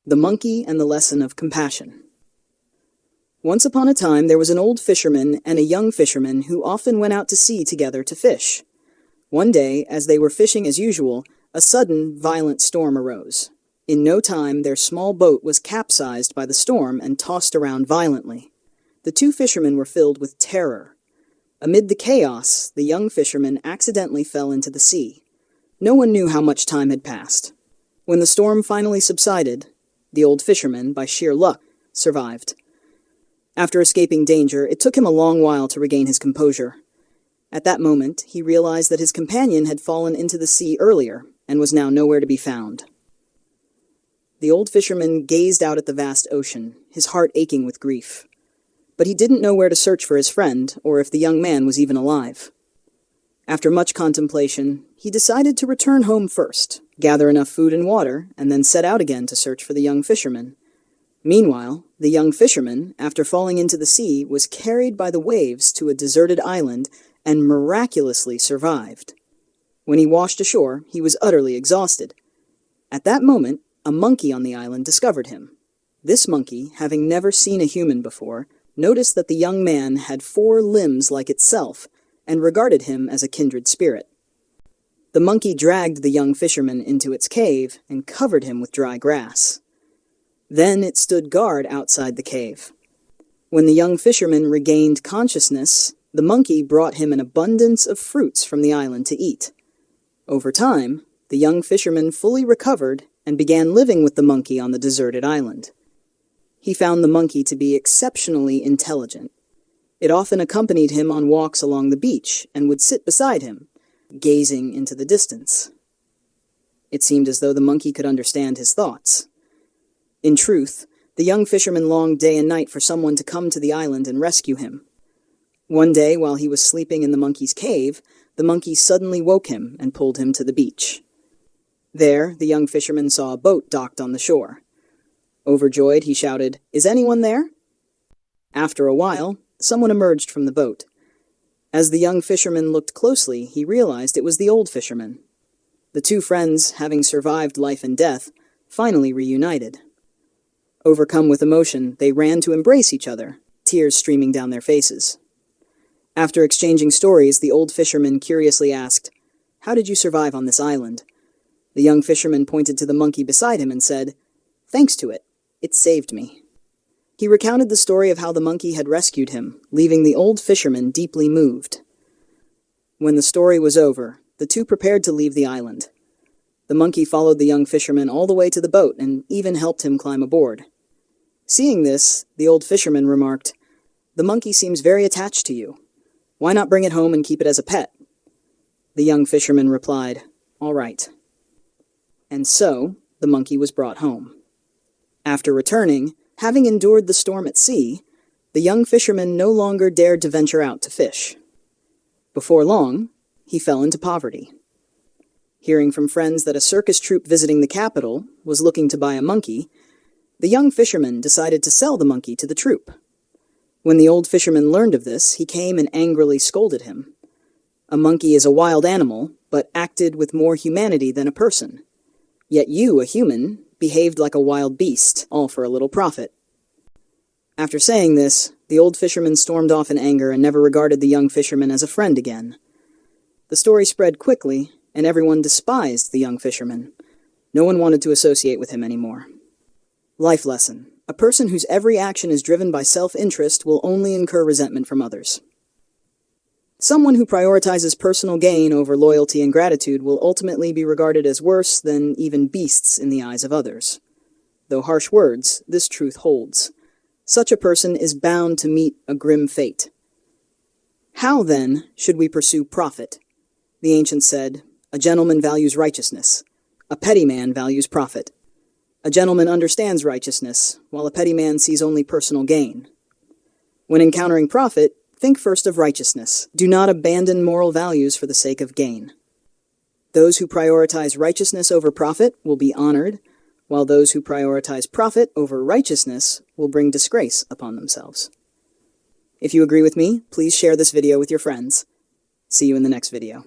The Monkey and the Lesson of Compassion. Once upon a time there was an old fisherman and a young fisherman who often went out to sea together to fish. One day, as they were fishing as usual, a sudden, violent storm arose. In no time their small boat was capsized by the storm and tossed around violently. The two fishermen were filled with terror. Amid the chaos, the young fisherman accidentally fell into the sea. No one knew how much time had passed. When the storm finally subsided, the old fisherman, by sheer luck, survived. After escaping danger, it took him a long while to regain his composure. At that moment, he realized that his companion had fallen into the sea earlier and was now nowhere to be found. The old fisherman gazed out at the vast ocean, his heart aching with grief. But he didn't know where to search for his friend, or if the young man was even alive. After much contemplation, he decided to return home first, gather enough food and water, and then set out again to search for the young fisherman. Meanwhile, the young fisherman, after falling into the sea, was carried by the waves to a deserted island and miraculously survived. When he washed ashore, he was utterly exhausted. At that moment, a monkey on the island discovered him. This monkey, having never seen a human before, noticed that the young man had 4 limbs like itself, and regarded him as a kindred spirit. The monkey dragged the young fisherman into its cave and covered him with dry grass. Then it stood guard outside the cave. When the young fisherman regained consciousness, the monkey brought him an abundance of fruits from the island to eat. Over time, the young fisherman fully recovered and began living with the monkey on the deserted island. He found the monkey to be exceptionally intelligent. It often accompanied him on walks along the beach and would sit beside him, gazing into the distance. It seemed as though the monkey could understand his thoughts. In truth, the young fisherman longed day and night for someone to come to the island and rescue him. One day, while he was sleeping in the monkey's cave, the monkey suddenly woke him and pulled him to the beach. There, the young fisherman saw a boat docked on the shore. Overjoyed, he shouted, "Is anyone there?" After a while, someone emerged from the boat. As the young fisherman looked closely, he realized it was the old fisherman. The two friends, having survived life and death, finally reunited. Overcome with emotion, they ran to embrace each other, tears streaming down their faces. After exchanging stories, the old fisherman curiously asked, "How did you survive on this island?" The young fisherman pointed to the monkey beside him and said, "Thanks to it, it saved me." He recounted the story of how the monkey had rescued him, leaving the old fisherman deeply moved. When the story was over, the two prepared to leave the island. The monkey followed the young fisherman all the way to the boat and even helped him climb aboard. Seeing this, the old fisherman remarked, "The monkey seems very attached to you. Why not bring it home and keep it as a pet?" The young fisherman replied, "All right." And so, the monkey was brought home. After returning, having endured the storm at sea, the young fisherman no longer dared to venture out to fish. Before long, he fell into poverty. Hearing from friends that a circus troupe visiting the capital was looking to buy a monkey, the young fisherman decided to sell the monkey to the troupe. When the old fisherman learned of this, he came and angrily scolded him. "A monkey is a wild animal, but acted with more humanity than a person. Yet you, a human, behaved like a wild beast, all for a little profit." After saying this, the old fisherman stormed off in anger and never regarded the young fisherman as a friend again. The story spread quickly, and everyone despised the young fisherman. No one wanted to associate with him anymore. Life lesson: a person whose every action is driven by self-interest will only incur resentment from others. Someone who prioritizes personal gain over loyalty and gratitude will ultimately be regarded as worse than even beasts in the eyes of others. Though harsh words, this truth holds. Such a person is bound to meet a grim fate. How, then, should we pursue profit? The ancients said, "A gentleman values righteousness. A petty man values profit. A gentleman understands righteousness, while a petty man sees only personal gain." When encountering profit, think first of righteousness. Do not abandon moral values for the sake of gain. Those who prioritize righteousness over profit will be honored, while those who prioritize profit over righteousness will bring disgrace upon themselves. If you agree with me, please share this video with your friends. See you in the next video.